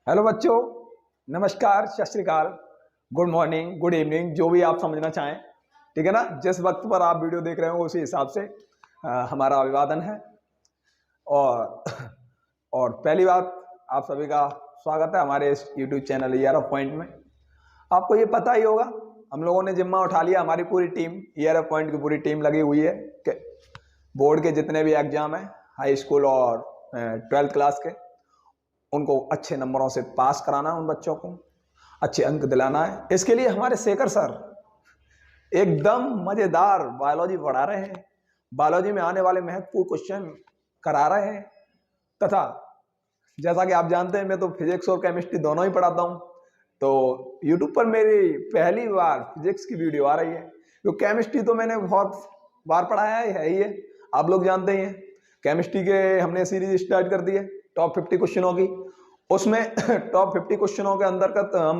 Hello बच्चों, नमस्कार, सत श्री अकाल, गुड मॉर्निंग, गुड इवनिंग, जो भी आप समझना चाहें। ठीक है ना। जिस वक्त पर आप वीडियो देख रहे हो उसी हिसाब से हमारा अभिवादन है। और और पहली बात, आप सभी का स्वागत है हमारे इस YouTube channel year of point में। आपको ये पता ही होगा, हम लोगों ने जिम्मा उठा लिया, हमारी पूरी टीम, ईयर ऑफ पॉइंट की पूरी टीम लगी हुई है कि बोर्ड के जितने भी एग्जाम हैं, हाई स्कूल और 12th क्लास के, उनको अच्छे नंबरों से पास कराना है, उन बच्चों को अच्छे अंक दिलाना है। इसके लिए हमारे शेखर सर एकदम मजेदार बायोलॉजी पढ़ा रहे हैं, बायोलॉजी में आने वाले महत्वपूर्ण क्वेश्चन करा रहे हैं। तथा जैसा कि आप जानते हैं, मैं तो फिजिक्स और केमिस्ट्री दोनों ही पढ़ाता हूं। तो यूट्यूब पर मेरी पहली बार फिजिक्स की वीडियो आ रही है, तो केमिस्ट्री तो मैंने बहुत बार पढ़ाया है ही है, आप लोग जानते ही हैं। केमिस्ट्री के हमने सीरीज स्टार्ट कर दी है टॉप 50 क्वेश्चनों की। उसमें टॉप 50 क्वेश्चनों के अंतर्गत हम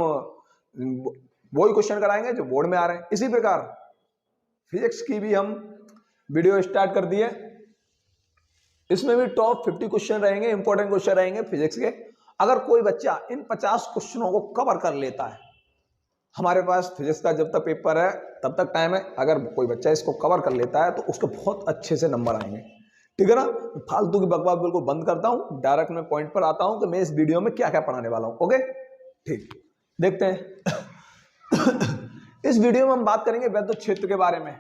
वही क्वेश्चन कराएंगे जो बोर्ड में आ रहे हैं। इसी प्रकार फिजिक्स की भी हम वीडियो स्टार्ट कर दी है, इसमें भी टॉप 50 क्वेश्चन रहेंगे, इंपॉर्टेंट क्वेश्चन रहेंगे फिजिक्स के। अगर कोई बच्चा इन 50 क्वेश्चनों को कवर कर लेता है, हमारे पास फिजिक्स का जब तक पेपर है तब तक टाइम है, अगर कोई बच्चा इसको कवर कर लेता है तो उसको बहुत अच्छे से नंबर आएंगे। ठीक है ना। फालतू की बकवास बिल्कुल बंद करता हूं, डायरेक्ट मैं पॉइंट पर आता हूं कि मैं इस वीडियो में क्या क्या पढ़ाने वाला हूं। ओके, ठीक, देखते हैं। इस वीडियो में हम बात करेंगे वैद्युत क्षेत्र के बारे में,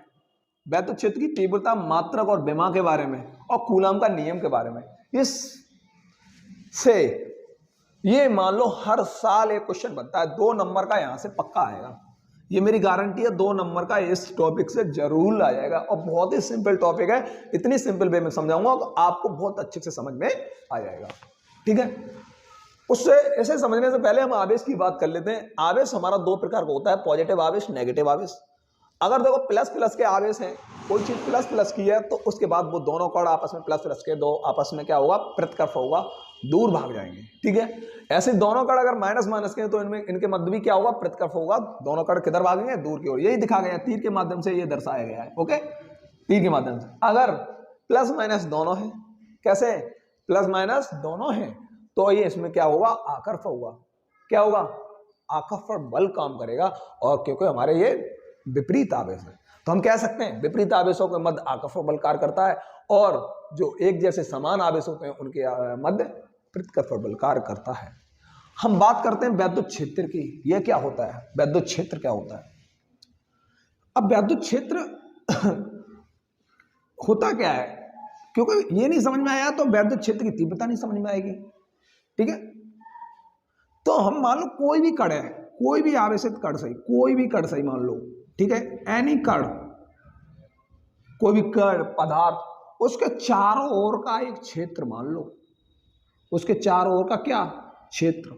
वैद्युत क्षेत्र की तीव्रता, मात्रक और विमा के बारे में, और कूलाम का नियम के बारे में। इस से ये मान लो हर साल एक क्वेश्चन बनता है, 2 नंबर का यहां से पक्का आएगा, ये मेरी गारंटी है। 2 नंबर का इस टॉपिक से जरूर आ जाएगा, और बहुत ही सिंपल टॉपिक है, इतनी सिंपल वे में समझाऊंगा तो आपको बहुत अच्छे से समझ में आ जाएगा। ठीक है। उससे ऐसे समझने से पहले हम आवेश की बात कर लेते हैं। आवेश हमारा 2 प्रकार का होता है, पॉजिटिव आवेश, नेगेटिव आवेश। अगर देखो प्लस प्लस के आवेश हैं, कोई चीज प्लस प्लस की है, तो उसके बाद वो दोनों कण आपस में प्लस प्लस के दो आपस में क्या होगा, प्रतिकर्ष होगा, दूर भाग जाएंगे। ठीक है। ऐसे दोनों कण अगर माइनस माइनस के हैं तो इनमें इनके मध्य भी क्या होगा, प्रतिकर्ष होगा, दोनों कण किधर भागेंगे, दूर की ओर। यही दिखा गया तीर के माध्यम से, ये दर्शाया गया है। ओके, तीर के माध्यम से। अगर प्लस माइनस दोनों है, कैसे, प्लस माइनस दोनों है, तो ये इसमें क्या होगा, आकर्षण होगा। क्या होगा, आकर्षण बल काम करेगा। और क्योंकि हमारे ये विपरीत आवेश है, तो हम कह सकते हैं विपरीत आवेशों के मध्य आकर्षण बल कार्य करता है, और जो एक जैसे समान आवेश होते हैं उनके मध्य प्रतिकर्षण बल कार्य करता है। हम बात करते हैं वैद्युत क्षेत्र की। यह क्या होता है, वैद्युत क्षेत्र क्या होता है। अब वैद्युत क्षेत्र होता क्या है, क्योंकि ये नहीं समझ में आया तो वैद्युत क्षेत्र की तीव्रता नहीं समझ में आएगी। ठीक है। तो हम मान लो कोई भी कण है, कोई भी आवेशित कण सही, कोई भी कण सही मान लो, ठीक है, एनी कण, कोई भी कण पदार्थ, उसके चारों ओर का एक क्षेत्र मान लो, उसके चारों ओर का क्या क्षेत्र,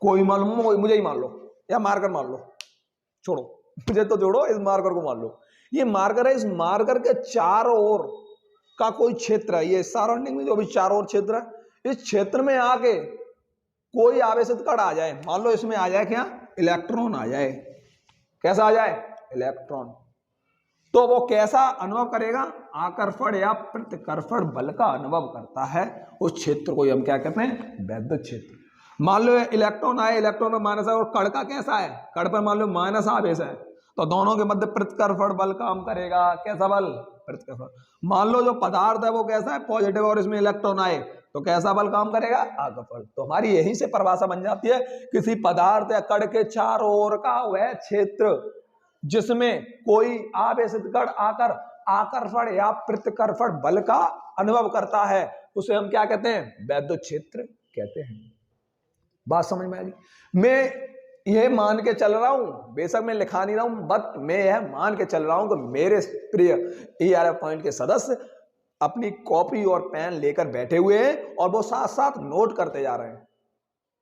कोई मान लो, मुझे ही मान लो, या मार्कर मान लो, छोड़ो मुझे तो छोड़ो, इस मार्कर को मान लो, ये मार्कर है, इस मार्कर के चारों ओर का कोई क्षेत्र है, ये सराउंडिंग में जो भी चारों ओर क्षेत्र है, इस क्षेत्र में आके कोई आवेशित कण आ जाए, मान लो इसमें आ जाए क्या, इलेक्ट्रॉन आ जाए। कैसा आ जाए, इलेक्ट्रॉन। तो वो कैसा अनुभव करेगा, आकर्षण या प्रतिकर्षण बल का अनुभव करता है। उस क्षेत्र को हम क्या कहते हैं, वैद्युत क्षेत्र। मान लो इलेक्ट्रॉन आए, इलेक्ट्रॉन में माइनस है, और कण का कैसा है, कण पर मान लो माइनस आवेश है, तो दोनों के मध्य प्रतिकर्षण बल काम करेगा। कैसा बल, प्रतिकर्षण। मान लो जो पदार्थ है वो कैसा है, पॉजिटिव, और इसमें इलेक्ट्रॉन आए तो कैसा बल काम करेगा, आकर्षण। तो हमारी यहीं से परिभाषा बन जाती है, किसी पदार्थ या कण के चारों ओर का वह क्षेत्र जिसमें कोई आवेशित कण आकर आकर्षण या प्रतिकर्षण बल का अनुभव करता है, उसे हम क्या कहते हैं, वैद्युत क्षेत्र कहते हैं। बात समझ में आएगी। मैं यह मान के चल रहा हूं, बेशक मैं लिखा नहीं रहा हूं, बट मैं यह मान के चल रहा हूं कि मेरे प्रिय ईआरएफ पॉइंट के सदस्य अपनी कॉपी और पेन लेकर बैठे हुए हैं, और वो साथ साथ नोट करते जा रहे हैं।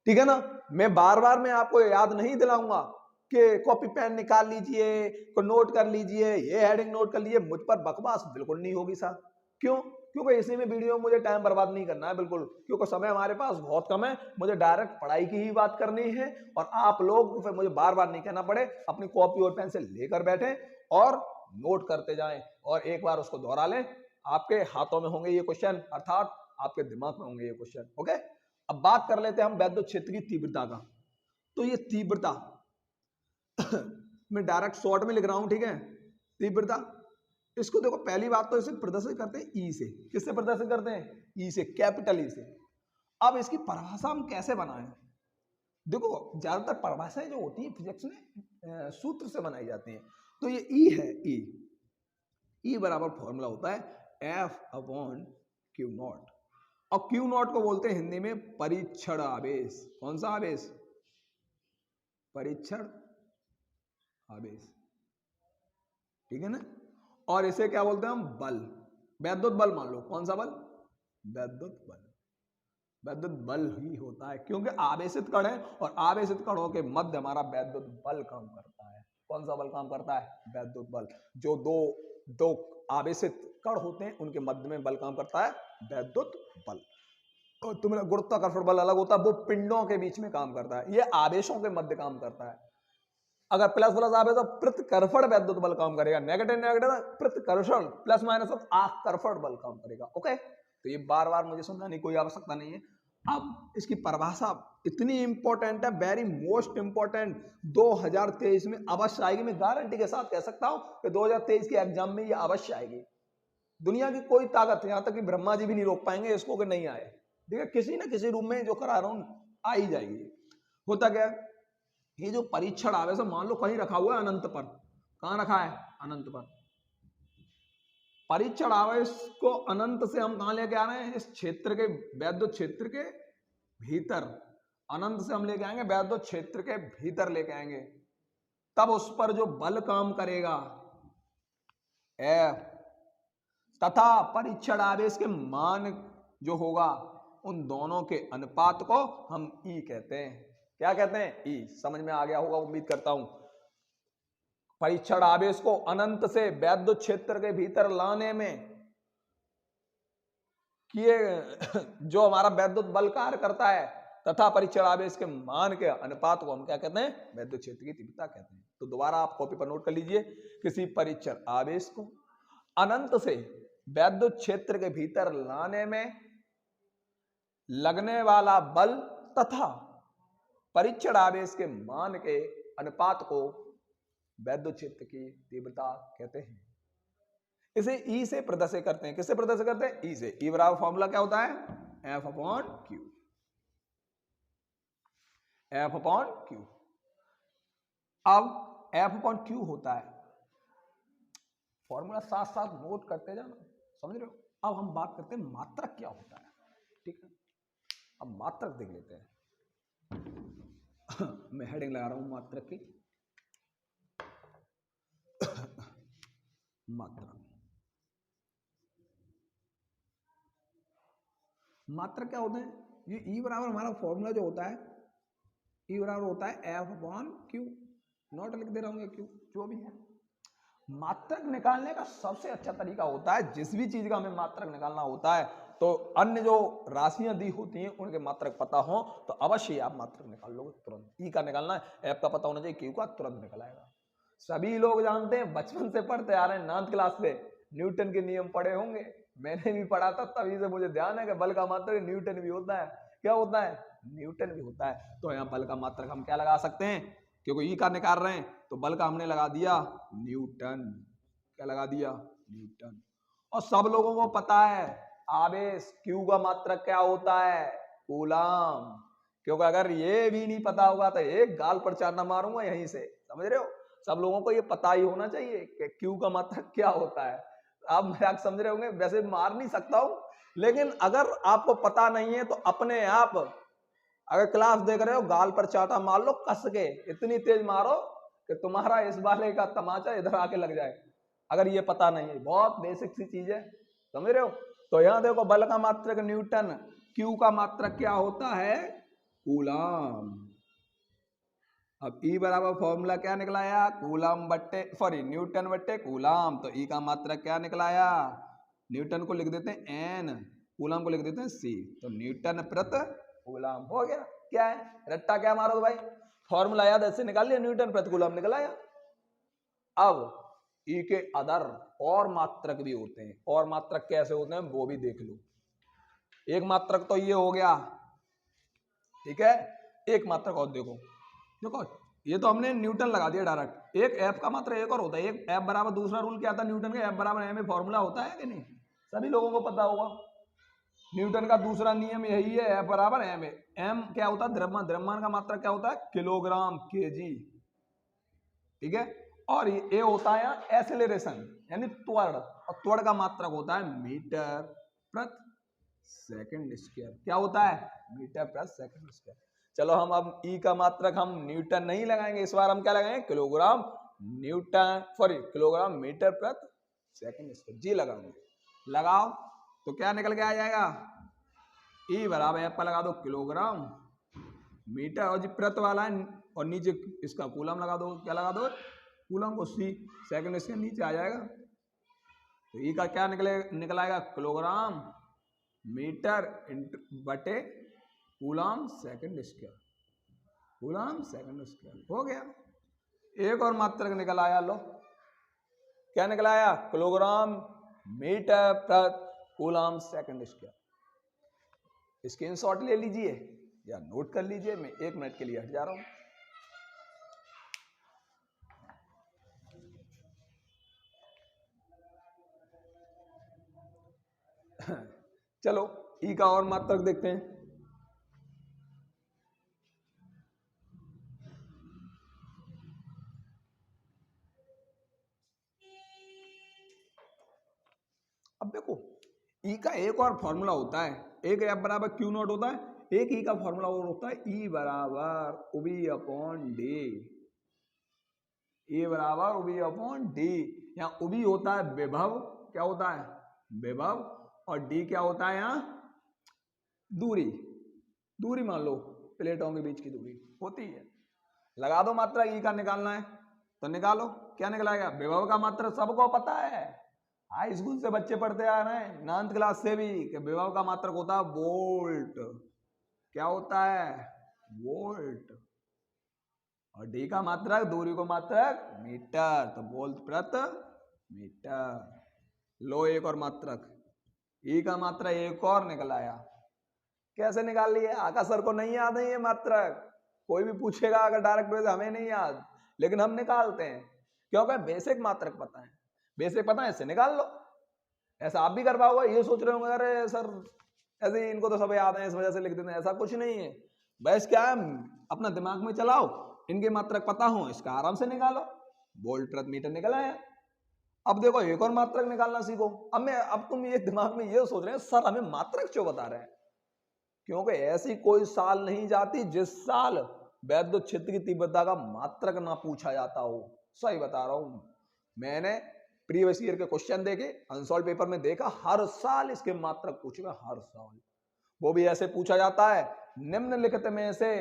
ठीक है ना। मैं बार बार मैं आपको याद नहीं दिलाऊंगा कि कॉपी पेन निकाल लीजिए, को नोट कर लीजिए, ये हेडिंग नोट कर लीजिए। मुझ पर बकवास बिल्कुल नहीं होगी साहब। क्यों, क्योंकि इसी में वीडियो में मुझे टाइम बर्बाद नहीं करना है बिल्कुल, क्योंकि समय हमारे पास बहुत कम है। मुझे डायरेक्ट पढ़ाई की ही बात करनी है, और आप लोग फिर मुझे बार बार नहीं कहना पड़े, अपनी कॉपी और पेंसिल लेकर बैठे और नोट करते जाएं, और एक बार उसको दोहरा लें। आपके हाथों में होंगे ये क्वेश्चन, अर्थात आपके दिमाग में होंगे ये क्वेश्चन। ओके, अब बात कर लेते हैं हम वैद्युत क्षेत्र की तीव्रता का। तो ये तीव्रता मैं डायरेक्ट शॉर्ट में लिख रहा हूं, ठीक है। तीव्रता, इसको देखो पहली बात तो इसे प्रदर्शित करते हैं ई से। किससे प्रदर्शित करते हैं? ई से, कैपिटल ई से। अब इसकी परिभाषा हम कैसे बनाएं? देखो ज्यादातर परिभाषाएं जो होती है फिजिक्स में सूत्र से बनाई जाती हैं। तो ये ई है, ई बराबर फॉर्मूला होता है एफ अपॉन क्यू नॉट। और क्यू नॉट को बोलते हैं हिंदी में परीक्षण आवेश। कौन सा आवेश? परीक्षण आवेश, ठीक है ना। और इसे क्या बोलते हैं हम? बल, वैद्युत बल मान लो। कौन सा बल? वैद्युत बल। वैद्युत बल ही होता है क्योंकि आवेशित कण है और आवेशित कणों के मध्य हमारा वैद्युत बल काम करता है। कौन सा बल काम करता है? वैद्युत बल। जो दो आवेशित कण होते हैं उनके मध्य में बल काम करता है वैद्युत बल। और तुम्हारा गुरुत्वाकर्षण बल अलग होता है, वो पिंडों के बीच में काम करता है, ये आवेशों के मध्य काम करता है। अगर प्लस प्लस आवेश तो प्रतिकर्षण वैद्युत बल काम करेगा, नेगेटिव नेगेटिव प्रतिकर्षण, प्लस माइनस आकर्षण बल काम करेगा। ओके, तो ये बार बार मुझे समझाने की कोई आवश्यकता नहीं है। अब इसकी परिभाषा इतनी इंपॉर्टेंट है, वेरी मोस्ट इंपॉर्टेंट, 2023 में अवश्य आएगी। मैं गारंटी के साथ कह सकता हूं कि 2023 के एग्जाम में ये अवश्य आएगी। दुनिया की कोई ताकत, यहां तक कि ब्रह्मा जी भी नहीं रोक पाएंगे इसको कि नहीं आए। ठीक है, किसी ना किसी रूप में जो करा रहा हूं आ ही जाएगी। होता क्या है, ये जो परीक्षण आवेश मान लो कहीं रखा हुआ है अनंत पर। कहां रखा है? अनंत पर। परीक्षण आवेश को अनंत से हम कहां लेके आ रहे हैं? इस क्षेत्र के, वैद्युत क्षेत्र के भीतर। अनंत से हम लेके आएंगे वैद्युत क्षेत्र के भीतर लेके आएंगे, तब उस पर जो बल काम करेगा F तथा परीक्षण आवेश के मान जो होगा उन दोनों के अनुपात को हम E कहते हैं। क्या कहते हैं? E। समझ में आ गया होगा उम्मीद करता हूं। परीक्षण आवेश को अनंत से वैद्युत क्षेत्र के भीतर लाने में किए जो हमारा वैद्युत बल कार्य करता है तथा परीक्षण आवेश के मान के अनुपात को हम क्या कहते हैं? वैद्युत क्षेत्र की तीव्रता कहते हैं। तो दोबारा आप कॉपी पर नोट कर लीजिए, किसी परीक्षण आवेश को अनंत से वैद्युत क्षेत्र के भीतर लाने में लगने वाला बल तथा परीक्षण आवेश के मान के अनुपात को वैद्युत क्षेत्र की तीव्रता कहते हैं। इसे ई से प्रदर्शित करते हैं। किससे प्रदर्शित करते हैं? ई से। ई बराबर फॉर्मूला क्या होता है? F upon Q. F upon Q. अब एफ अपॉन क्यू होता है, फॉर्मूला साथ साथ नोट करते जाना, समझ रहे हो। अब हम बात करते हैं मात्रक क्या होता है, ठीक है। अब मात्रक देख लेते हैं। मैं हेडिंग लगा रहा हूं मात्रक की। मात्रक, मात्रक क्या होते हैं? ये ई बराबर हमारा फॉर्मूला जो होता है, ई बराबर होता है एफ अपॉन क्यू। नोट लिख दे रहा हूं, क्यू जो भी है। मात्रक निकालने का सबसे अच्छा तरीका होता है, जिस भी चीज का हमें मात्रक निकालना होता है तो अन्य जो राशियां दी होती हैं उनके मात्रक पता हो तो अवश्य आप मात्रक निकाल लोगे तुरंत। ई का निकालना है, एफ का पता होना चाहिए, क्यू का तुरंत निकल आएगा। सभी लोग जानते हैं, बचपन से पढ़ते आ रहे हैं, 9th क्लास से न्यूटन के नियम पढ़े होंगे। मैंने भी पढ़ा था, तभी से मुझे ध्यान है कि बल का मात्रक न्यूटन भी होता है। क्या होता है? न्यूटन भी होता है। तो यहाँ बल का मात्रक हम क्या लगा सकते हैं? क्योंकि ई का निकाल रहे हैं तो बल का हमने लगा दिया न्यूटन। क्या लगा दिया? न्यूटन। और सब लोगों को पता है आवेश क्यू का मात्रक क्या होता है? कूलाम। क्योंकि अगर ये भी नहीं पता होगा तो एक गाल पर चार मारूंगा यहीं से, समझ रहे हो। सब लोगों को ये पता ही होना चाहिए कि क्यू का मात्रक क्या होता है। आप मजाक समझ रहे होंगे, वैसे मार नहीं सकता हूं, लेकिन अगर आपको पता नहीं है तो अपने आप अगर क्लास देख रहे हो गाल पर चाटा मार लो कस के, इतनी तेज मारो कि तुम्हारा इस वाले का तमाचा इधर आके लग जाए। अगर ये पता नहीं है, बहुत बेसिक सी चीज है, समझ रहे हो। तो यहां देखो बल का मात्रक न्यूटन, क्यू का मात्रक क्या होता है? कूलाम। अब ई बराबर फॉर्मूला क्या निकलाया? कूलाम बट्टे सॉरी न्यूटन बट्टे कूलाम। तो ई का मात्रक क्या निकलाया? न्यूटन को लिख देते हैं एन, कूलाम को लिख देते हैं सी। तो न्यूटन प्रति कूलाम हो गया। क्या है? रट्टा क्या मारो तो भाई, फॉर्मूला याद ऐसे निकाल लिया, न्यूटन प्रति कूलाम निकल आया। अब ई के अदर और मात्रक भी होते हैं, और मात्रक कैसे होते हैं वो भी देख लो। एक मात्रक तो ये हो गया ठीक है। एक मात्रक और देखो, देखो ये तो हमने न्यूटन लगा दिया डायरेक्ट। एक एफ का मात्र एक और होता है, एक एफ बराबर दूसरा रूल क्या था न्यूटन का, एफ बराबर एम ए फॉर्मूला होता है कि नहीं, सभी लोगों को पता होगा। न्यूटन का दूसरा नियम यही है, एफ बराबर एम ए। एम क्या होता है, द्रव्यमान, द्रव्यमान का मात्रक क्या होता है, किलोग्राम केजी, ठीक है। और ये होता है एसेलरेशन यानी त्वरण, और त्वरण का मात्रक होता है मीटर प्रति सेकंड स्क्वायर। क्या होता है, मीटर प्रति सेकंड स्क्वायर। चलो हम अब ई का मात्रक हम न्यूटन नहीं लगाएंगे, इस बार हम क्या लगाएंगे, kilogram newton, sorry kilogram metre प्रति सेकंड स्क्वायर, जी लगाओगे। लगाओ तो क्या निकल के आ जाएगा, ई बराबर एफ का लगा दो किलोग्राम मीटर, और जी प्रति वाला है और नीचे इसका कूलम लगा दो, क्या लगा दो, कूलम को सी, सेकंड इसके नीचे आ जाएगा। तो ई का क्या निकल आएगा, किलोग्राम मीटर बटे coulomb second square, coulomb second square हो गया। एक और मात्रक निकल आया, लो क्या निकल आया, किलोग्राम मीटर प्रति कूलम सेकंड स्क्वायर। स्क्रीनशॉट ले लीजिए या नोट कर लीजिए, मैं 1 मिनट के लिए हट जा रहा हूं। चलो ई का और मात्रक देखते हैं। अब देखो ई का एक और फॉर्मूला होता है, एक एफ बराबर क्यू नॉट होता है, एक ई का फॉर्मूला और होता है ई बराबर उबी अपॉन डी, ई बराबर उबी अपॉन डी। यहाँ उबी होता है विभव, क्या होता है विभव, और डी क्या होता है यहाँ दूरी, दूरी मान लो प्लेटों के बीच की दूरी होती है। लगा दो मात्रा, ई का निकालना है तो निकालो, क्या निकलाएगा, विभव का मात्रा सबको पता है, हाई स्कूल से बच्चे पढ़ते आ रहे हैं, 9th क्लास से भी, कि विभव का मात्रक होता है वोल्ट, क्या होता है वोल्ट, और डी का मात्रक दूरी को मात्रक मीटर, तो वोल्ट प्रति मीटर। लो एक और मात्रक, ई का मात्रक एक और निकल आया, कैसे निकाल लिए, आकाश सर को नहीं याद है ये मात्रक, कोई भी पूछेगा अगर डायरेक्ट वे हमें नहीं याद, लेकिन हम निकालते हैं क्योंकि बेसिक मात्रक पता है, बेसिक पता है, इससे निकाल लो। ऐसा आप भी कर पाओगे, ये सोच रहे होंगे अरे सर ऐसे ही इनको तो सब याद है इस वजह से लिख देते हैं, ऐसा कुछ नहीं है। बस क्या है, अपना दिमाग में चलाओ, इनके मात्रक पता हो, इसका आराम से निकालो, वोल्ट प्रति मीटर निकल आया। अब देखो एक और मात्रक निकालना सीखो। अब तुम ये दिमाग में ये सोच रहे हैं सर हमें मात्रक क्यों बता रहे हैं, क्योंकि ऐसी कोई साल नहीं जाती जिस साल वैद्युत क्षेत्र की तीव्रता का मात्रक ना पूछा जाता हो। सही बता रहा हूं, मैंने प्रीवियस ईयर के क्वेश्चन देखे, अनसॉल्व पेपर में देखा, हर साल इसके मात्रक पूछेगा, हर साल। वो भी ऐसे पूछा जाता है, निम्नलिखित में से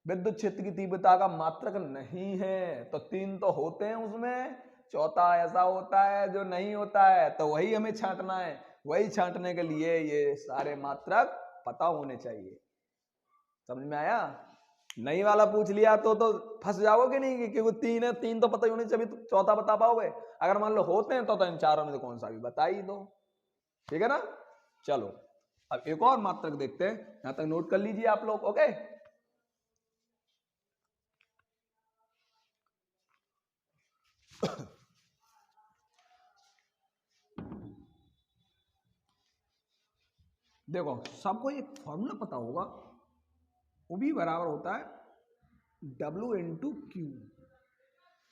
विद्युत क्षेत्र की तीव्रता का मात्रक नहीं है, तो 3 तो होते हैं उसमें, चौथा ऐसा होता है जो नहीं होता है, तो वही हमें छांटना है। वही छांटने के लिए ये सारे मात्रक पता होने चाहिए। समझ में आया, नहीं वाला पूछ लिया तो फंस जाओगे नहीं, क्योंकि 3 है, 3 तो पता ही होने चाहिए, तो चौथा बता पाओगे। अगर मान लो होते हैं तो इन चारों में से कौन सा भी बता ही दो, ठीक है ना। चलो अब एक और मात्रक देखते हैं, यहां तक नोट कर लीजिए आप लोग, ओके। देखो सबको एक फॉर्मूला पता होगा, वो भी बराबर होता है W इंटू क्यू,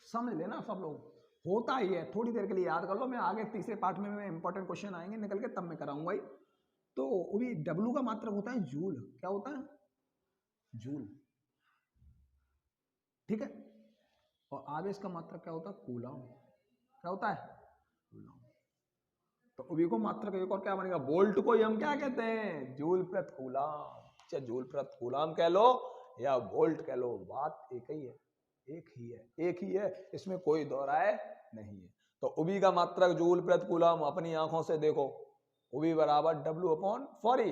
समझ लेना सब लोग, होता ही है, थोड़ी देर के लिए याद कर लो, मैं आगे तीसरे पार्ट में इंपॉर्टेंट क्वेश्चन आएंगे निकल के, तब मैं कराऊंगा ही। तो वो भी W का मात्रक होता है जूल, क्या होता है जूल, ठीक है। और आवेश का मात्रक क्या होता है कूलम, क्या होता है कूलम। तो उभी को मात्रक एक और क्या बनेगा, वोल्ट को हम क्या कहते हैं जूल प्रति कूलम, चाहे जूल प्रति कूलम कह लो या वोल्ट कह लो, बात एक ही है, एक ही है, एक ही है, इसमें कोई दो राय नहीं है। तो उभी का मात्रक जूल प्रति कूलम, अपनी आंखों से देखो, उभी बराबर W अपॉन, सॉरी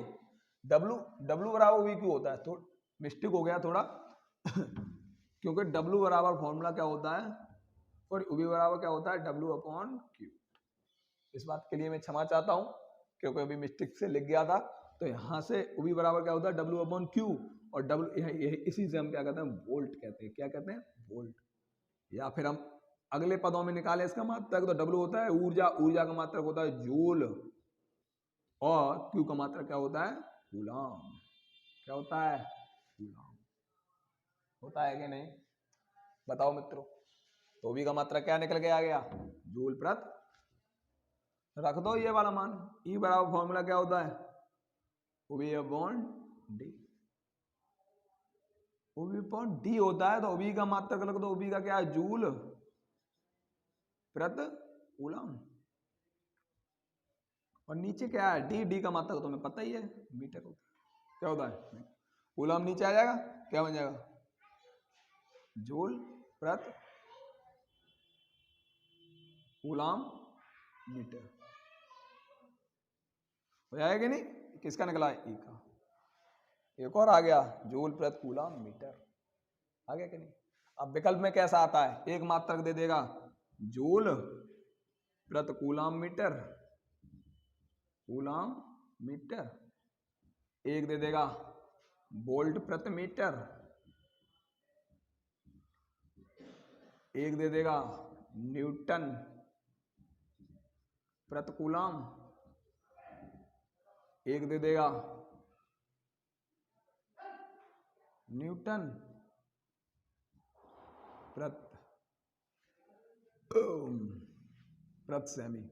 W बराबर उभी क्यों होता है, तो मिस्टेक हो गया थोड़ा क्योंकि W बराबर फॉर्मूला क्या होता है, और उभी बराबर क्या होता है W अपॉन क्यू। इस बात के लिए मैं क्षमा चाहता हूं क्योंकि अभी मिस्टेक से लिख गया था, तो यहाँ से V बराबर क्या होता है W/Q, और W इसी से हम क्या कहते हैं वोल्ट कहते हैं। क्या कहते हैं वोल्ट। या फिर हम अगले पदों में निकालें इसका मात्रक, तो W होता है ऊर्जा, ऊर्जा का मात्रक होता है जूल, और Q का मात्रक क्या होता है कूलम। क्या होता है कूलम। होता है कि नहीं बताओ मित्रों। तो V का मात्रक क्या निकल के आ गया जूल प्रति। रख दो ये वाला मान। E बराबर फॉर्मूला क्या होता है V/D। V/D होता है, तो V का मात्रक रख दो। V का क्या है जूल प्रति कूलम, और नीचे क्या है D का मात्रक तो तुम्हें पता ही है मीटर होता है। क्या होता है कूलम, नीचे आ जाएगा क्या बन जाएगा जूल प्रति कूलम मीटर। हो जाएगा कि नहीं। किसका निकला है E का। एक और आ गया जूल प्रति कूलम मीटर। आ गया कि नहीं। अब विकल्प में कैसा आता है, एक मात्रक दे देगा जूल प्रति कूलम मीटर, कूलम मीटर, एक दे देगा वोल्ट प्रति मीटर, एक दे देगा न्यूटन प्रति कूलम, एक दे देगा न्यूटन प्रति सेमी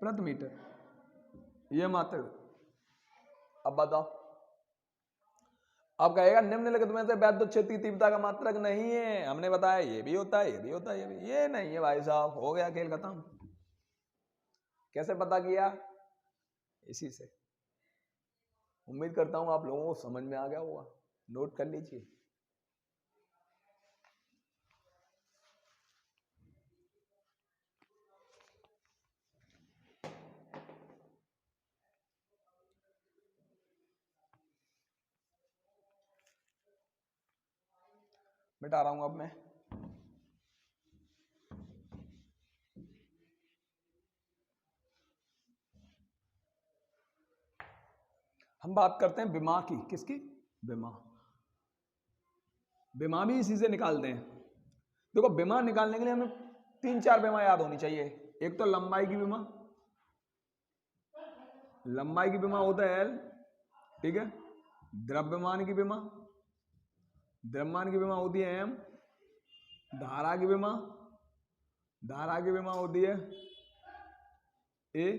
प्रति मीटर। ये मात्र। अब बताओ, अब कहेगा निम्नलिखित में से वैद्युत क्षेत्र की तीव्रता का मात्रक नहीं है। हमने बताया ये भी होता है, ये भी होता है, ये भी। ये नहीं है भाई साहब, हो गया खेल खत्म। कैसे पता किया, इसी से। उम्मीद करता हूं आप लोगों को समझ में आ गया होगा। नोट कर लीजिए। मिटा रहा हूं अब मैं। हम बात करते हैं विमा की। किसकी? विमा। विमा भी इसी से निकालते हैं। देखो, विमा निकालने के लिए हमें 3-4 विमा याद होनी चाहिए। एक तो लंबाई की विमा, लंबाई की विमा होता है L, ठीक है। द्रव्यमान की विमा, द्रव्यमान की विमा होती है M। धारा की विमा, धारा की विमा होती है A।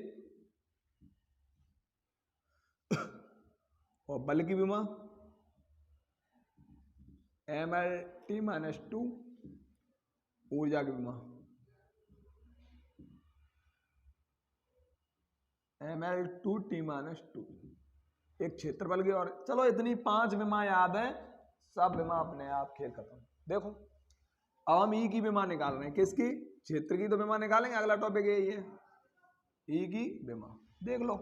और बल की विमा mL/T-2। ऊर्जा की विमा mL/T-2। एक क्षेत्रफल की। और चलो इतनी 5 विमा याद है, सब विमा अपने आप खेल खत्म। देखो, अब हम E की विमा निकाल रहे हैं। किसकी? क्षेत्र की तो विमा निकालेंगे, अगला टॉपिक यही है E की विमा। देख लो,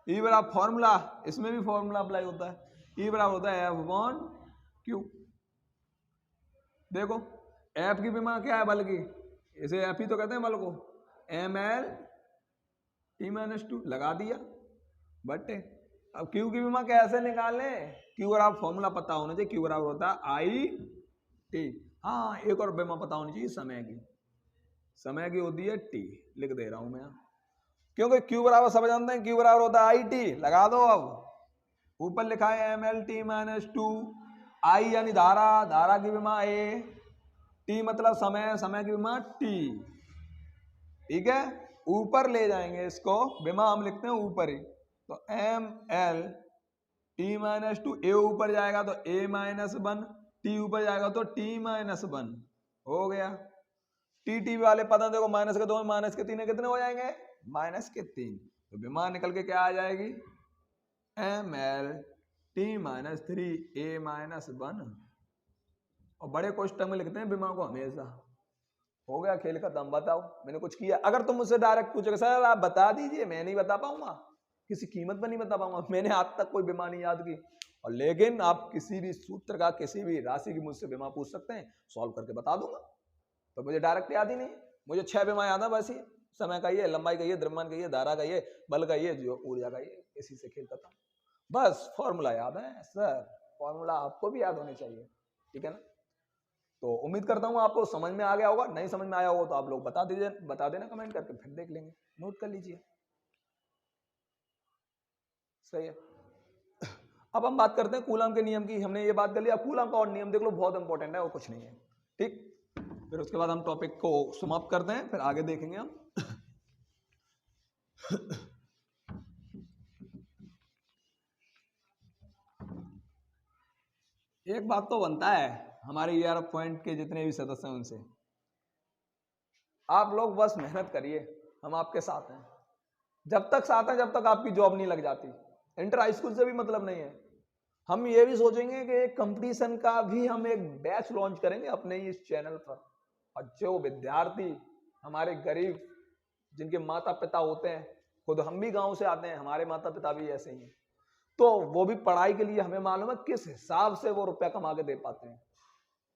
E बराबर फॉर्मूला, इसमें भी फॉर्मूला अप्लाई होता है। E बराबर होता है F/Q। देखो, F की विमा क्या है बल की, इसे F ही तो कहते हैं बल को। mL/T-2 लगा दिया बटे। अब Q की विमा कैसे निकालें? Q बराबर फॉर्मूला पता होना चाहिए। Q बराबर होता है I/T। हाँ, एक और विमा पता होनी चाहिए समय की। समय की होती है T। लिख दे रहा हूं मैं, क्योंकि Q बराबर सब जानते हैं, Q बराबर होता है I/T। लगा दो। अब ऊपर लिखा है mL/T-2। I यानी धारा, धारा की विमा A, T मतलब समय, समय की विमा T। ठीक है, ऊपर ले जाएंगे इसको, विमा हम लिखते हैं ऊपर ही। तो mL/T-2, A ऊपर जाएगा तो A-1, T ऊपर जाएगा तो T-1 हो गया। T वाले पद देखो, माइनस के 2 माइनस के 3 कितने हो जाएंगे? -3। तो विमा निकल के क्या आ जाएगी? mL/T-3 A-1। और बड़े क्वेश्चन में लिखते हैं विमा को हमेशा। हो गया खेल खत्म। बताओ, मैंने कुछ किया? अगर तुम मुझसे डायरेक्ट पूछोगे सर आप बता दीजिए, मैं नहीं बता पाऊंगा, किसी कीमत पर नहीं बता पाऊंगा। मैंने आज तक कोई विमा नहीं याद की। और लेकिन आप किसी भी सूत्र का, किसी भी राशि की मुझसे विमा पूछ सकते हैं, सॉल्व करके बता दूंगा। तो मुझे डायरेक्ट याद ही नहीं। मुझे 6 विमा याद है बस। ही समय का ये, लंबाई का ये, द्रव्यमान का ये, धारा का ये, बल का ये, जो ऊर्जा का ये। इसी से खेल खत्म। बस फॉर्मूला याद है सर, फॉर्मूला आपको भी याद होने चाहिए, ठीक है ना। तो उम्मीद करता हूँ आपको समझ में आ गया होगा, नहीं समझ में आया होगा तो आप लोग बता देना कमेंट करके, फिर देख लेंगे, नोट कर लीजिए। सही है। अब हम बात करते हैं कूलम के नियम की। हमने ये बात कर लिया, कूलम का और नियम देख लो, बहुत इंपॉर्टेंट है, वो कुछ नहीं है, ठीक। फिर उसके बाद हम टॉपिक को समाप्त करते हैं, फिर आगे देखेंगे हम। एक बात तो बनता है हमारे ERF पॉइंट के जितने भी सदस्य हैं उनसे, आप लोग बस मेहनत करिए, हम आपके साथ हैं, जब तक साथ हैं जब तक आपकी जॉब नहीं लग जाती। इंटर हाई स्कूल से भी मतलब नहीं है। हम ये भी सोचेंगे कि एक कंपटीशन का भी हम एक बैच लॉन्च करेंगे अपने इस चैनल पर, और जो विद्यार्थी हमारे गरीब जिनके माता पिता होते हैं, खुद हम भी गांव से आते हैं, हमारे माता पिता भी ऐसे ही हैं, तो वो भी पढ़ाई के लिए हमें मालूम है किस हिसाब से वो रुपया कमा के दे पाते हैं।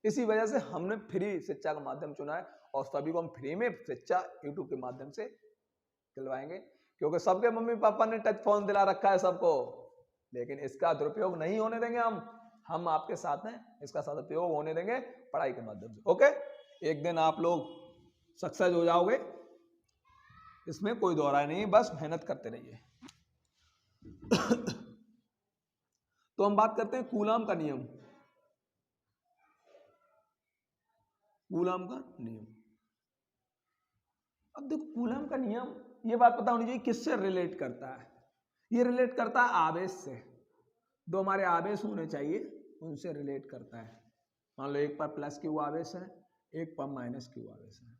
इसी वजह से हमने फ्री शिक्षा का माध्यम चुना है, और सभी को हम फ्री में शिक्षा यूट्यूब के माध्यम से दिलवाएंगे, क्योंकि सबके मम्मी पापा ने टच फोन दिला रखा है सबको, लेकिन इसका दुरुपयोग नहीं होने देंगे हम आपके साथ हैं, इसका सदुपयोग होने देंगे पढ़ाई के माध्यम से। ओके, एक दिन आप लोग सक्सेस हो जाओगे, इसमें कोई दो राय नहीं, बस मेहनत करते रहिए। तो हम बात करते हैं कूलम का नियम। कूलम का नियम, अब देखो कूलम का नियम, ये बात पता होनी चाहिए किससे रिलेट करता है। ये रिलेट करता है आवेश से, दो हमारे आवेश होने चाहिए, उनसे रिलेट करता है। मान लो एक पर प्लस क्यू आवेश है, एक पर माइनस क्यू आवेश है।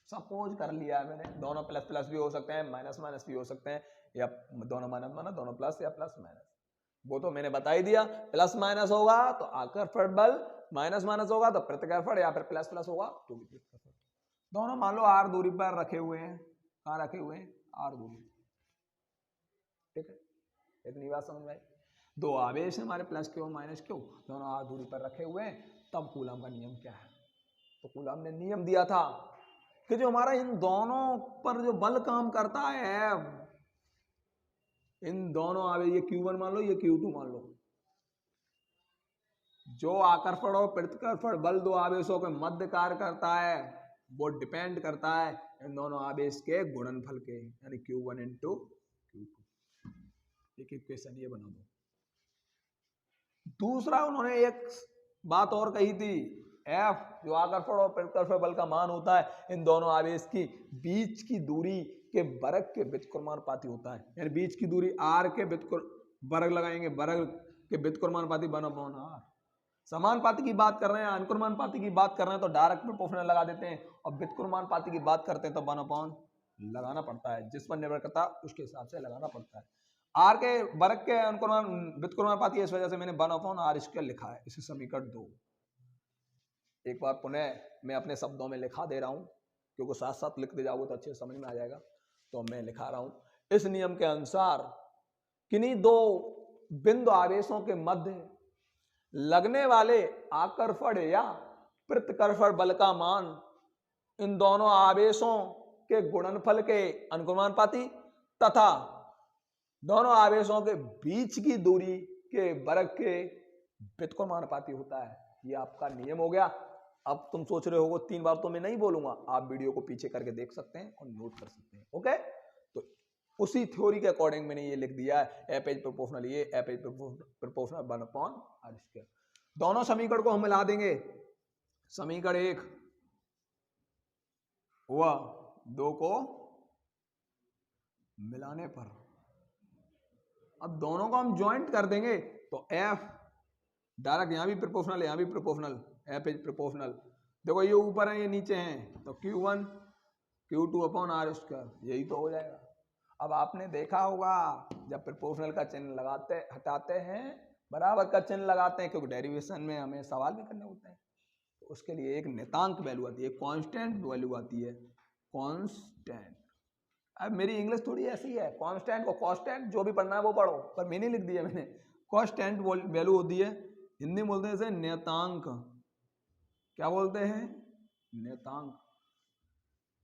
सपोज कर लिया है मैंने, दोनों प्लस प्लस भी हो सकते हैं, माइनस माइनस भी हो सकते हैं, या दोनों माइनस माइनस, दोनों प्लस या प्लस माइनस, वो तो मैंने बता ही दिया। प्लस माइनस होगा तो आकर्षण बल, माइनस माइनस होगा तो प्रतिकर्षण, या फिर प्लस प्लस होगा तो विद्युत। दोनों मान लो आर दूरी पर रखे हुए हैं, कहाँ रखे हुए हैं, आर दूरी, ठीक है, इतनी बात समझ में आई। दो आवेश है हमारे प्लस क्यू माइनस क्यू, दोनों आर दूरी पर रखे हुए हैं, तब कूलम का नियम क्या है। तो कूलम ने नियम दिया था कि जो हमारा इन दोनों पर जो बल काम करता है, इन दोनों आवेश, ये Q1 मान लो, ये Q2 मान लो, जो आकर्षण और प्रतिकर्षण बल दो आवेशों के मध्य कार्य करता है, वो डिपेंड करता है इन दोनों आवेश के गुणनफल के, यानी Q1 इंटू Q2। एक इक्वेशन ये बना दो। दूसरा उन्होंने एक बात और कही थी, F जो आकर्षण और प्रतिकर्षण बल का मान होता है, इन दोनों आवेश की बीच की दूरी के वर्ग के व्युत्क्रमानुपाती होता है, यानी बीच की दूरी r के वर्ग लगाएंगे, वर्ग के व्युत्क्रमानुपाती 1/r। समानुपाती की बात कर रहे हैं, अनुक्रमानुपाती की बात कर रहे हैं तो डायरेक्ट प्रोपोर्शनल लगा देते हैं, और व्युत्क्रमानुपाती की बात करते हैं तो 1/, लगाना पड़ता है, जिस पर निर्भर करता है उसके हिसाब से लगाना पड़ता है। आर के वर्ग के अनुक्रमान व्युत्क्रमानुपाती, इस वजह से मैंने 1/r² लिखा है, इसे समीकरण 2। एक बार पुनः मैं अपने शब्दों में लिखा दे रहा हूं, क्योंकि साथ साथ लिखते जाओगे तो अच्छे समझ में आ जाएगा, तो मैं लिखा रहा हूं। इस नियम के अनुसार किन्हीं दो बिंदु आवेशों के मध्य लगने वाले आकर्षण या प्रतिकर्षण बल का मान इन दोनों आवेशों के गुणनफल के अनुक्रमानुपाती तथा दोनों आवेशों के बीच की दूरी के वर्ग के व्युत्क्रमानुपाती होता है। ये आपका नियम हो गया। अब तुम सोच रहे हो 3 बार तो मैं नहीं बोलूंगा, आप वीडियो को पीछे करके देख सकते हैं और नोट कर सकते हैं। ओके, तो उसी थ्योरी के अकॉर्डिंग मैंने ये लिख दिया है, F इज प्रोपोर्शनल, ये F इज प्रोपोर्शनल 1/r²। दोनों समीकरण को हम मिला देंगे, समीकरण 1 हुआ, 2 को मिलाने पर अब दोनों को हम ज्वाइंट कर देंगे तो F डायरेक्ट, यहां भी प्रोपोर्शनल, यहां भी प्रोपोर्शनल, F इज प्रोपोर्शनल। देखो ये ऊपर है ये नीचे हैं, तो Q1 Q2/r², यही तो हो जाएगा। अब आपने देखा होगा जब प्रोपोर्शनल का चिन्ह लगाते हटाते हैं, बराबर का चिन्ह लगाते हैं, क्योंकि डेरिवेशन में हमें सवाल भी करने होते हैं, तो उसके लिए एक नियतांक वैल्यू आती है, कांस्टेंट वैल्यू आती है, कांस्टेंट। अब मेरी इंग्लिश थोड़ी ऐसी है, कांस्टेंट को कांस्टेंट जो भी पढ़ना है वो पढ़ो, पर मैंने लिख दिया मैंने, कांस्टेंट वैल्यू होती है, हिंदी में बोलते हैं इसे नियतांक। क्या बोलते हैं? नियतांक।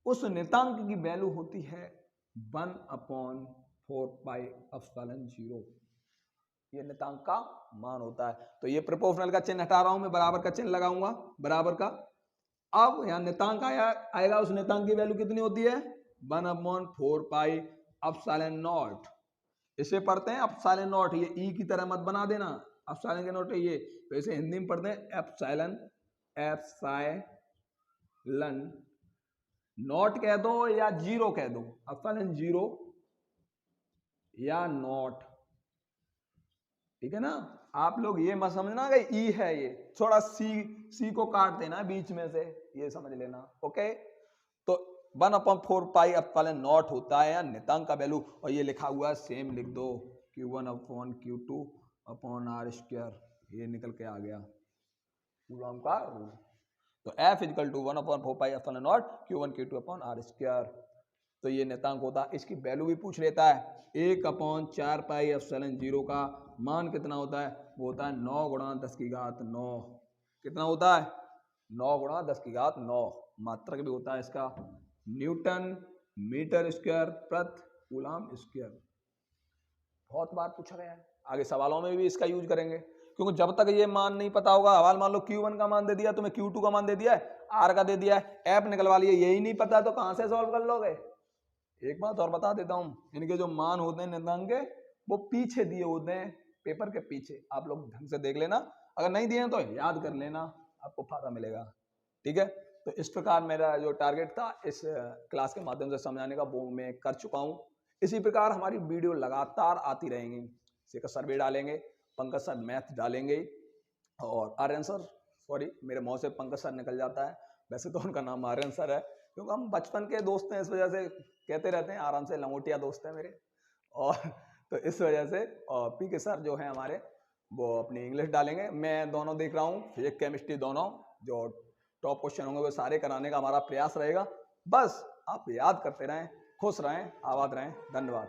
उस नियतांक की वैल्यू होती है 1/4πε0। ये नियतांक का मान होता है। तो ये प्रोपोर्शनल का चिन्ह हटा रहा हूं मैं, बराबर का चिन्ह लगाऊंगा, बराबर का। अब यहाँ नियतांक आएगा, उस नियतांक की वैल्यू कितनी होती है 1/4 पाई एप्सिलॉन नॉट। इसे पढ़ते हैं एप्सिलॉन नॉट, ये ई की तरह मत बना देना, एप्सिलॉन के नॉट है ये, तो इसे हिंदी में पढ़ते हैं एप्सिलॉन, एप्सिलॉन नॉट कह दो या जीरो कह दो, एप्सिलॉन जीरो या नॉट, ठीक है ना। आप लोग ये मत समझना कि ई है, ये थोड़ा सी को काट देना बीच में से, ये समझ लेना, ओके। तो 1/4 पाई एप्सिलॉन नॉट होता है नियतांक का वैल्यू, और ये लिखा हुआ है सेम लिख दो Q1/Q2/R², ये निकल के आ गया कूलॉम का रूल। तो F = 1/4 pi epsilon not Q1 Q2/R²। तो ये नियतांक होता है, इसकी वैल्यू भी पूछ लेता है। 1/4 पाई एप्सिलॉन 0 का मान कितना होता है, वो होता है 9 × 10⁹। कितना होता है 9 × 10⁹। मात्रक भी होता है इसका न्यूटन मीटर स्क्वायर प्रति कूलम स्क्वायर। बहुत बार पूछा गया है, आगे सवालों में भी इसका यूज करेंगे, क्योंकि जब तक ये मान नहीं पता होगा, हवाल मान लो Q1 का मान दे दिया तुम्हें, Q2 का मान दे दिया है, R का दे दिया है, F निकलवा लिए, यही नहीं पता तो कहां से सॉल्व कर लोगे। एक बात और बता देता हूं, इनके जो मान होते हैं नियतांक के, वो पीछे दिए होते हैं पेपर के पीछे, आप लोग ढंग से देख लेना, अगर नहीं दिए तो याद कर लेना, आपको फायदा मिलेगा, ठीक है। तो इस प्रकार मेरा जो टारगेट था इस क्लास के माध्यम से समझाने का, वो मैं कर चुका हूं। इसी प्रकार हमारी वीडियो लगातार आती रहेंगी, शेखर सर भी डालेंगे, पंकज सर मैथ डालेंगे, और आर्यन सर, सॉरी मेरे मुंह से पंकज सर निकल जाता है, वैसे तो उनका नाम आर्यन सर है, क्योंकि हम बचपन के दोस्त हैं, इस वजह से कहते रहते हैं, आराम से लंगोटिया दोस्त है मेरे, और तो इस वजह से। और पीके सर जो है हमारे, वो अपनी इंग्लिश डालेंगे, मैं दोनों देख रहा हूँ, फिजिक्स केमिस्ट्री दोनों, जो टॉप क्वेश्चन होंगे वो सारे कराने का हमारा प्रयास रहेगा। बस आप याद करते रहें, खुश रहें, आबाद रहें, धन्यवाद।